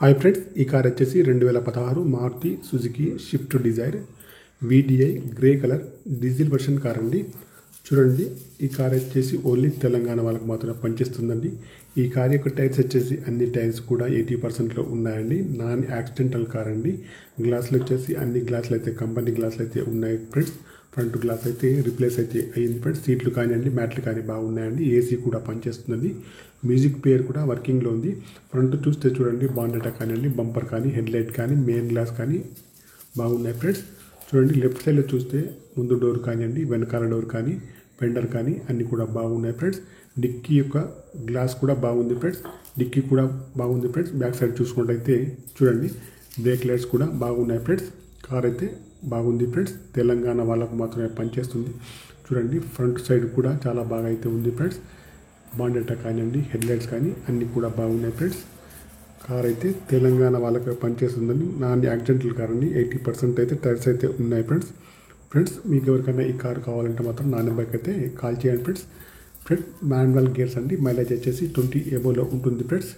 Hi friends, ఈ car వచ్చేసి 2016 Maruti Suzuki Swift Dzire VDI grey colour diesel version car అండి. చూడండి, ఈ కార్ వచ్చేసి ఓన్లీ తెలంగాణ వాళ్ళకి మాత్రమే పనిచేస్తుందండి. ఈ కార్ యొక్క టైర్స్ వచ్చేసి అన్ని టైర్స్ కూడా 80%లో ఉన్నాయండి. నాన్ యాక్సిడెంటల్ కార్ అండి. గ్లాసులు వచ్చేసి అన్ని గ్లాసులు అయితే కంపెనీ గ్లాసులు అయితే ఉన్నాయి ఫ్రెండ్స్. ఫ్రంట్ గ్లాస్ అయితే రిప్లేస్ అయితే అయ్యింది ఫ్రెండ్స్. సీట్లు కానివ్వండి, మ్యాట్లు కానీ బాగున్నాయండి. ఏసీ కూడా పనిచేస్తుందండి. మ్యూజిక్ ప్లేయర్ కూడా వర్కింగ్లో ఉంది. ఫ్రంట్ చూస్తే చూడండి, బాండెటా కానివ్వండి, బంపర్ కానీ, హెడ్లైట్ కానీ, మెయిన్ గ్లాస్ కానీ బాగున్నాయి ఫ్రెండ్స్. చూడండి, లెఫ్ట్ సైడ్లో చూస్తే ముందు డోర్ కానివ్వండి, వెనకాల డోర్ కానీ, ఫెండర్ కానీ అన్నీ కూడా బాగున్నాయి ఫ్రెండ్స్. డిక్కీ యొక్క గ్లాస్ కూడా బాగుంది ఫ్రెండ్స్. డిక్కీ కూడా బాగుంది ఫ్రెండ్స్. బ్యాక్ సైడ్ చూసుకుంటే చూడండి, బ్రేక్ లైట్స్ కూడా బాగున్నాయి ఫ్రెండ్స్. కార్ అయితే బాగుంది ఫ్రెండ్స్. తెలంగాణ వాళ్ళకు మాత్రమే పనిచేస్తుంది. చూడండి, ఫ్రంట్ సైడ్ కూడా చాలా బాగా అయితే ఉంది ఫ్రెండ్స్. బాండెటా కానివ్వండి, హెడ్లైట్స్ కానీ అన్నీ కూడా బాగున్నాయి ఫ్రెండ్స్. కార్ అయితే తెలంగాణ వాళ్ళకి పనిచేస్తుందని నాన్ యాక్సిడెంటల్ కార్ అండి. 80% అయితే టైర్స్ అయితే ఉన్నాయి ఫ్రెండ్స్. మీకు ఎవరికైనా ఈ కార్ కావాలంటే మాత్రం నా నెంబర్కి అయితే కాల్ చేయండి ఫ్రెండ్స్. మాన్యువల్ గేర్స్ అండి. మైలేజ్ వచ్చేసి 20 ఎబోలో ఉంటుంది ఫ్రెండ్స్.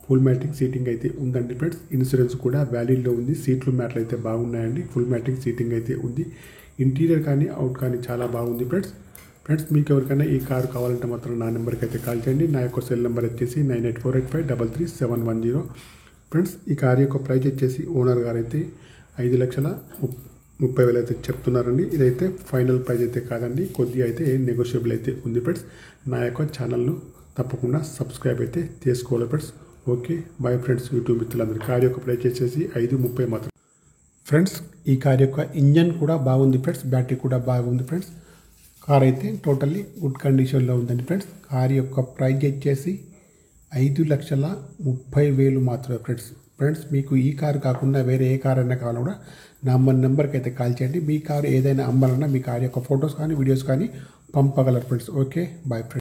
ఫుల్ మ్యాటింగ్ సీటింగ్ అయితే ఉందండి ఫ్రెండ్స్. ఇన్సూరెన్స్ కూడా వ్యాలిడ్లో ఉంది. సీట్లు మ్యాట్లు అయితే బాగున్నాయండి. ఫుల్ మ్యాటింగ్ సీటింగ్ అయితే ఉంది. ఇంటీరియర్ కానీ అవుట్ కానీ చాలా బాగుంది ఫ్రెండ్స్. మీకు ఎవరికైనా ఈ కారు కావాలంటే మాత్రం నా నెంబర్కి అయితే కాల్ చేయండి. నా యొక్క సెల్ నెంబర్ వచ్చేసి 9848533710 ఫ్రెండ్స్. ఈ కారు యొక్క ప్రైస్ వచ్చేసి ఓనర్ గారు అయితే 5,30,000 అయితే చెప్తున్నారండి. ఇదైతే ఫైనల్ ప్రైస్ అయితే కాదండి, కొద్దిగా అయితే నెగోషియబుల్ అయితే ఉంది ఫ్రెండ్స్. నా యొక్క ఛానల్ను తప్పకుండా సబ్స్క్రైబ్ అయితే చేసుకోవాలి friends. Okay, bye friends. YouTube మిత్రులందరూ కార్ యొక్క ప్రైస్ వచ్చేసి 5,30,000 మాత్రం ఫ్రెండ్స్. ఈ కార్ యొక్క ఇంజన్ కూడా బాగుంది ఫ్రెండ్స్. బ్యాటరీ కూడా బాగుంది ఫ్రెండ్స్. కార్ అయితే టోటల్లీ గుడ్ కండిషన్లో ఉందండి ఫ్రెండ్స్. కార్ యొక్క ప్రైస్ వచ్చేసి 5,30,000 మాత్రమే ఫ్రెండ్స్. మీకు ఈ కారు కాకుండా వేరే ఏ కార్ అయినా కావాలన్నా కూడా నా నెంబర్కి అయితే కాల్ చేయండి. మీ కారు ఏదైనా అమ్మాలన్నా మీ కార్ యొక్క ఫొటోస్ కానీ వీడియోస్ కానీ పంపగలరు ఫ్రెండ్స్. Okay, bye friends.